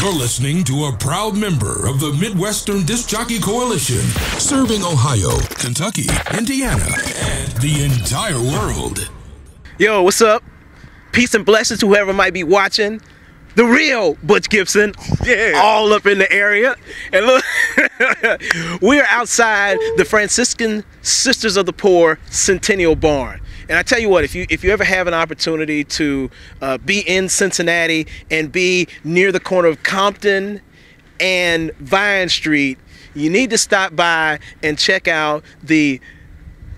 You're listening to a proud member of the Midwestern Disc Jockey Coalition, serving Ohio, Kentucky, Indiana, and the entire world. Yo, what's up? Peace and blessings to whoever might be watching. The real Butch Gibson, all up in the area. And look, we're outside the Franciscan Sisters of the Poor Centennial Barn. And I tell you what, if you ever have an opportunity to be in Cincinnati and be near the corner of Compton and Vine Street, you need to stop by and check out the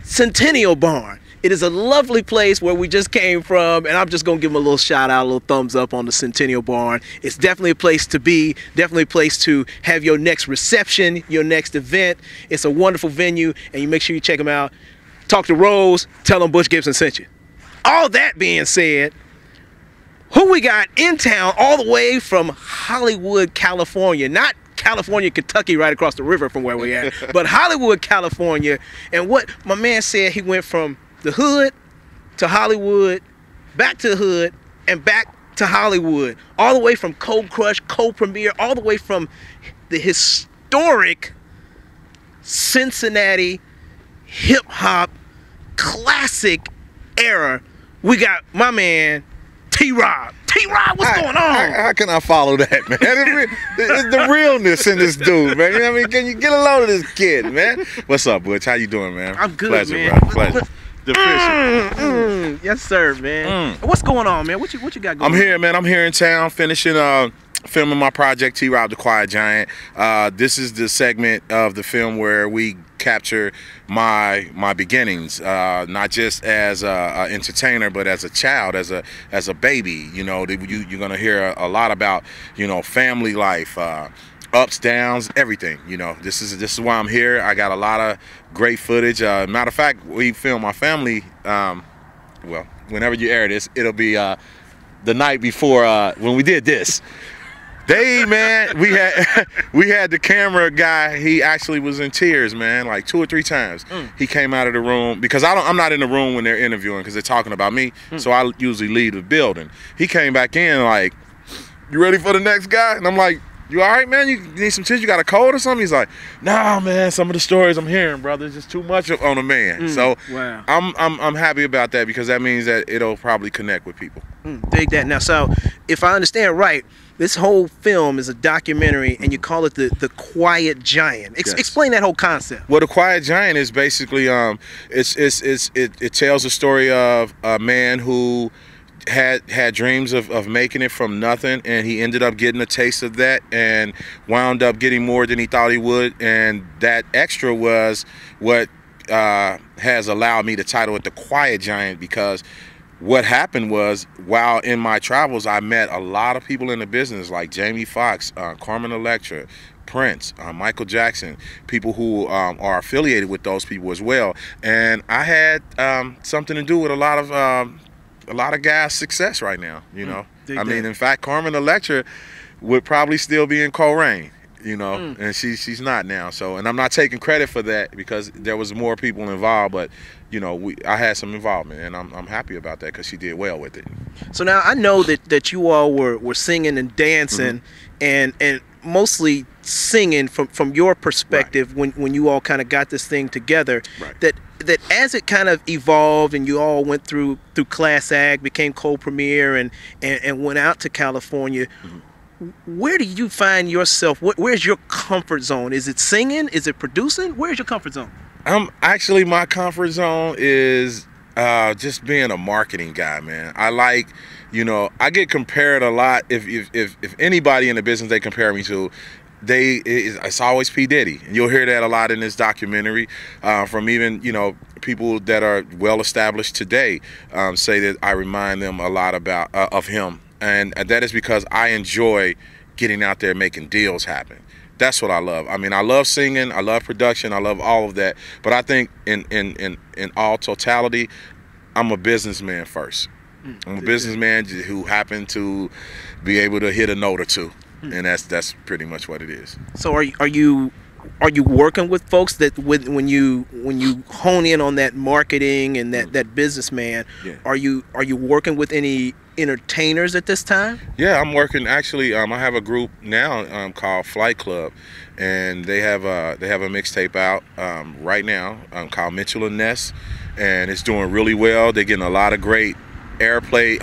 Centennial Barn. It is a lovely place where we just came from, and I'm just going to give them a little shout out, a little thumbs up on the Centennial Barn. It's definitely a place to be, definitely a place to have your next reception, your next event. It's a wonderful venue, and you make sure you check them out. Talk to Rose, tell them Butch Gibson sent you. All that being said, who we got in town all the way from Hollywood, California, not California, Kentucky, right across the river from where we at, but Hollywood, California. And what my man said, he went from the hood to Hollywood, back to the hood, and back to Hollywood, all the way from Cold Crush, Cold Premiere, all the way from the historic Cincinnati hip-hop classic era. We got my man T.Rob. T.Rob, what's going on? How can I follow that, man? It's the realness in this dude, man. You know what I mean? Can you get a load of this kid, man? What's up, Butch? How you doing, man? I'm good, Pleasure, man. Bro. Pleasure. Yes, sir, man. What's going on, man? What you got going on? I'm here, man. I'm here in town finishing filming my project, T.Rob, the Quiet Giant. This is the segment of the film where we capture my beginnings, not just as a entertainer, but as a child, as a baby. You know, you're gonna hear a lot about, you know, family life, ups, downs, everything. You know, this is why I'm here. I got a lot of great footage. Matter of fact, we filmed my family. Well, whenever you air this, it'll be the night before when we did this. Man, we had the camera guy. He actually was in tears, man, like 2 or 3 times. He came out of the room because I'm not in the room when they're interviewing because they're talking about me. So I usually leave the building. He came back in like, "You ready for the next guy?" And I'm like, "You all right, man? You need some tissue? You got a cold or something?" He's like, "Nah, man. Some of the stories I'm hearing, brother, is just too much on a man." So wow. I'm happy about that because that means that it'll probably connect with people. Dig that. Now, so if I understand right, this whole film is a documentary, and you call it the Quiet Giant. Yes. Explain that whole concept. Well, the Quiet Giant is basically it tells the story of a man who had dreams of making it from nothing, and he ended up getting a taste of that and wound up getting more than he thought he would, and that extra was what has allowed me to title it the Quiet Giant, because what happened was, while in my travels, I met a lot of people in the business like Jamie Foxx, Carmen Electra, Prince, Michael Jackson, people who are affiliated with those people as well. And I had something to do with a lot of guys' success right now, you know. I mean, in fact, Carmen Electra would probably still be in Coleraine, you know, and she's not now. So, and I'm not taking credit for that because there was more people involved, but you know, I had some involvement, and I'm happy about that because she did well with it. So now I know that you all were singing and dancing, and mostly singing from your perspective, when you all kind of got this thing together. That as it kind of evolved and you all went through Class Act, became Cold Premiere, and went out to California. Where do you find yourself? Where's your comfort zone? Is it singing? Is it producing? Where's your comfort zone? Actually, my comfort zone is just being a marketing guy, man. I like, you know, I get compared a lot. If anybody in the business they compare me to, it's always P. Diddy. And you'll hear that a lot in this documentary from even, you know, people that are well established today say that I remind them a lot about of him. And that is because I enjoy getting out there making deals happen. That's what I love. I mean, I love singing, I love production, I love all of that. But I think in all totality, I'm a businessman first. I'm a businessman who happened to be able to hit a note or two, and that's pretty much what it is. So are you working with folks that when you hone in on that marketing and that businessman, are you working with any entertainers at this time? Yeah, I'm working. Actually, I have a group now called Flight Club, and they have a mixtape out right now called Mitchell and Ness, and it's doing really well. They're getting a lot of great airplay,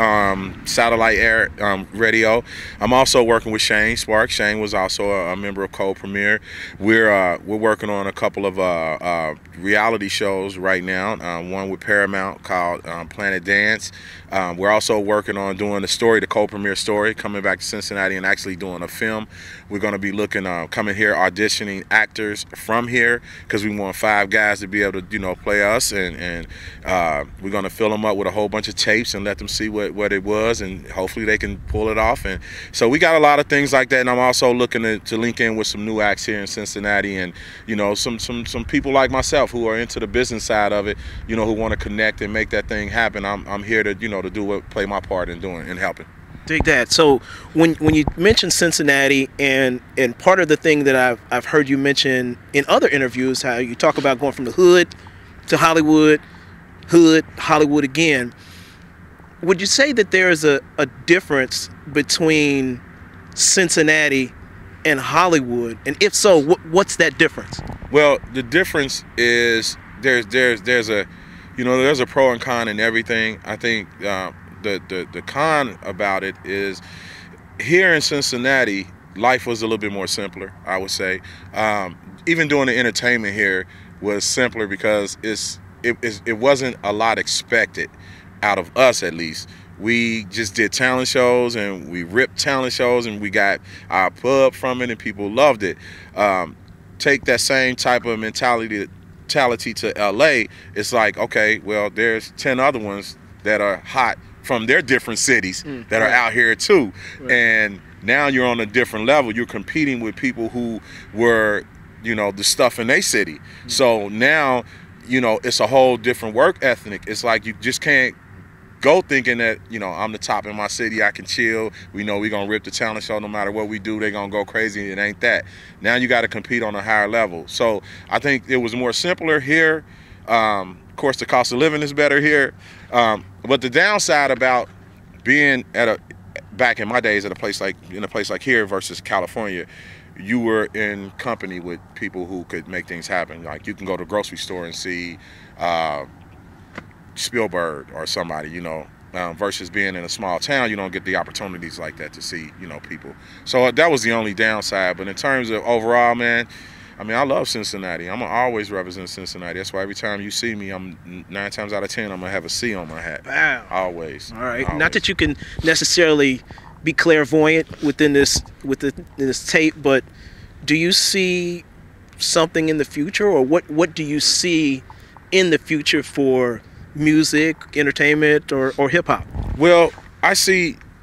satellite air radio. I'm also working with Shane Sparks. Shane was also a member of Code Premier. We're working on a couple of reality shows right now. One with Paramount called Planet Dance. We're also working on doing the Code Premier story, coming back to Cincinnati and actually doing a film. We're going to be looking, coming here, auditioning actors from here, because we want 5 guys to be able to, play us, and we're going to fill them up with a whole bunch of tapes and let them see what it was, and hopefully they can pull it off. And so we got a lot of things like that, and I'm also looking to link in with some new acts here in Cincinnati, and some people like myself who are into the business side of it, who want to connect and make that thing happen. I'm here to to play my part in doing and helping. Dig that. So when you mention Cincinnati, and part of the thing that I've heard you mention in other interviews, how you talk about going from the hood to Hollywood, Hollywood again. Would you say that there is a difference between Cincinnati and Hollywood? And if so, what's that difference? Well, the difference is there's a pro and con in everything. I think the con about it is here in Cincinnati, life was a little bit more simpler, I would say. Even doing the entertainment here was simpler because it wasn't a lot expected out of us, at least. We just did talent shows, and we ripped talent shows, and we got our pub from it, and people loved it. Take that same type of mentality to LA. It's like, okay, well, there's 10 other ones that are hot from their different cities that are out here too. Right. And now you're on a different level. You're competing with people who were, the stuff in their city. So now, it's a whole different work ethic. It's like you just can't go thinking that, I'm the top in my city, I can chill. We know we're going to rip the talent show no matter what we do. They're going to go crazy. It ain't that. Now you got to compete on a higher level. So I think it was more simpler here. Of course, the cost of living is better here. But the downside about being back in my days in a place like here versus California, you were in company with people who could make things happen. Like you can go to a grocery store and see Spielberg or somebody, versus being in a small town, you don't get the opportunities like that to see, people. So that was the only downside. But in terms of overall, man, I mean, I love Cincinnati. I'm going to always represent Cincinnati. That's why every time you see me, 9 times out of 10, I'm going to have a C on my hat. Wow. Always. All right. Always. Not that you can necessarily be clairvoyant within this tape, but do you see something in the future, or what do you see in the future for music, entertainment, or hip-hop? Well,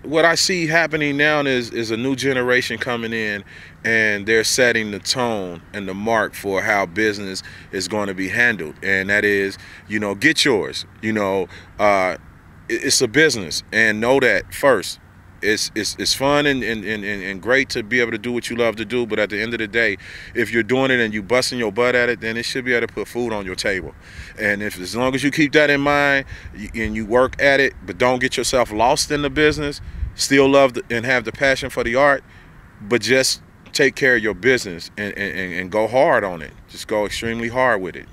what I see happening now is a new generation coming in, and they're setting the tone and the mark for how business is going to be handled. And that is, get yours. It's a business, and know that first. It's fun and great to be able to do what you love to do, but at the end of the day, if you're doing it and you busting your butt at it, then it should be able to put food on your table. And as long as you keep that in mind and you work at it, but don't get yourself lost in the business, still love and have the passion for the art, but just take care of your business and go hard on it. Just go extremely hard with it.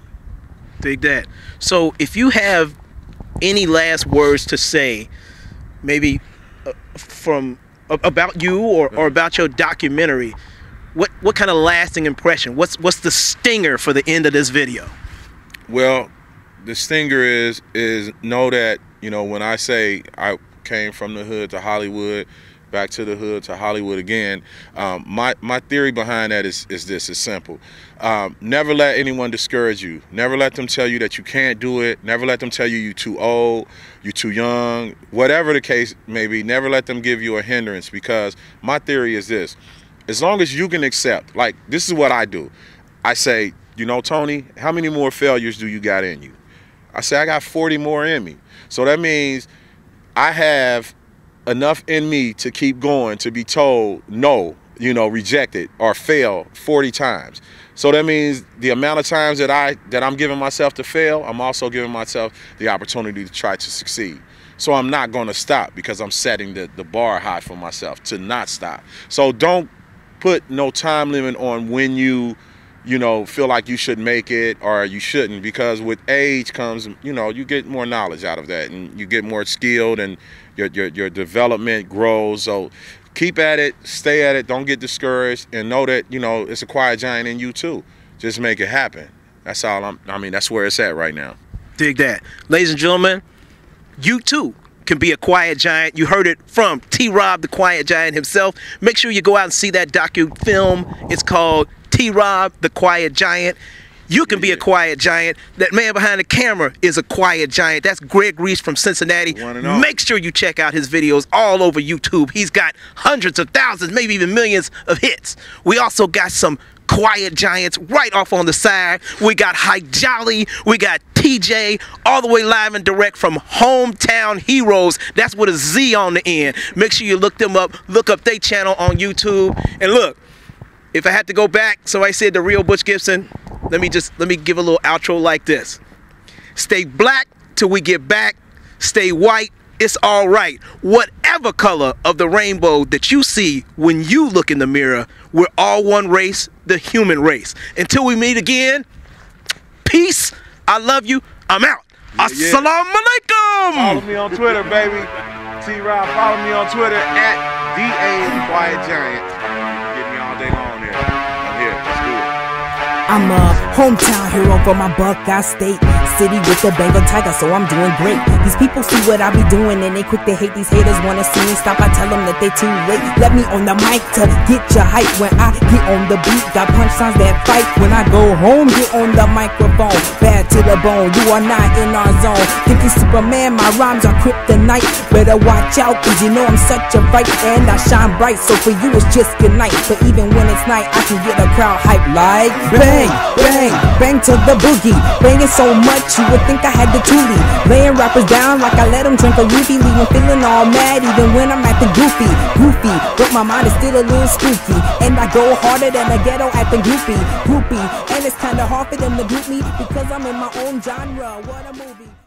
Dig that. So if you have any last words to say, maybe about you or about your documentary, what kind of lasting impression? What's the stinger for the end of this video? Well, the stinger is know that, when I say I came from the hood to Hollywood, back to the hood to Hollywood again, my theory behind that is this. It's simple. Never let anyone discourage you. Never let them tell you that you can't do it. Never let them tell you you're too old, you're too young, whatever the case may be. Never let them give you a hindrance, because my theory is this. As long as you can accept, like, this is what I do. I say, Tony, how many more failures do you got in you? I say, I got 40 more in me. So that means I have enough in me to keep going, to be told no, rejected or fail 40 times. So that means the amount of times that I'm giving myself to fail, I'm also giving myself the opportunity to try to succeed. So I'm not going to stop because I'm setting the bar high for myself to not stop. So don't put no time limit on when you know, feel like you should make it or you shouldn't, because with age comes, you know, you get more knowledge out of that and you get more skilled and your development grows. So keep at it, stay at it, don't get discouraged, and know that, you know, it's a quiet giant in you too. Just make it happen. That's all I mean, that's where it's at right now. Dig that. Ladies and gentlemen, you too can be a quiet giant. You heard it from T.Rob, the quiet giant himself. Make sure you go out and see that docu-film. It's called T.Rob, the quiet giant. You can be a quiet giant. That man behind the camera is a quiet giant. That's Greg Reese from Cincinnati. Make sure you check out his videos all over YouTube. He's got hundreds of thousands, maybe even millions of hits. We also got some quiet giants right off on the side. We got Hike Jolly, we got TJ, all the way live and direct from Hometown Heroes. That's with a Z on the end. Make sure you look them up, look up their channel on YouTube. And look, if I had to go back, so I said the real Butch Gibson, let me give a little outro like this. Stay black till we get back, stay white, it's all right. Whatever color of the rainbow that you see when you look in the mirror, we're all one race, the human race. Until we meet again, peace. I love you. I'm out. Assalamu alaikum. Follow me on Twitter, baby. T.Rob, follow me on Twitter at DA Quiet Giant. Get me all day long here. I'm here. Let's do it. I'm a hometown hero for my Buckeye State City with the Bengal Tiger, so I'm doing great. These people see what I be doing and they quick to hate. These haters wanna see me stop, I tell them that they too late. Let me on the mic to get your hype. When I get on the beat, got punch signs that fight. When I go home, get on the microphone, bad to the bone, you are not in our zone. Think you Superman, my rhymes are kryptonite. Better watch out, cause you know I'm such a fight. And I shine bright, so for you it's just good night. But even when it's night, I can get a crowd hype like bang, bang, bang to the boogie. Banging so much you would think I had the toolie. Laying rappers down like I let them drink a roofie. Leave them feeling all mad even when I'm acting goofy. But my mind is still a little spooky. And I go harder than a ghetto acting groupie. And it's kinda hard for them to group me because I'm in my own genre. What a movie.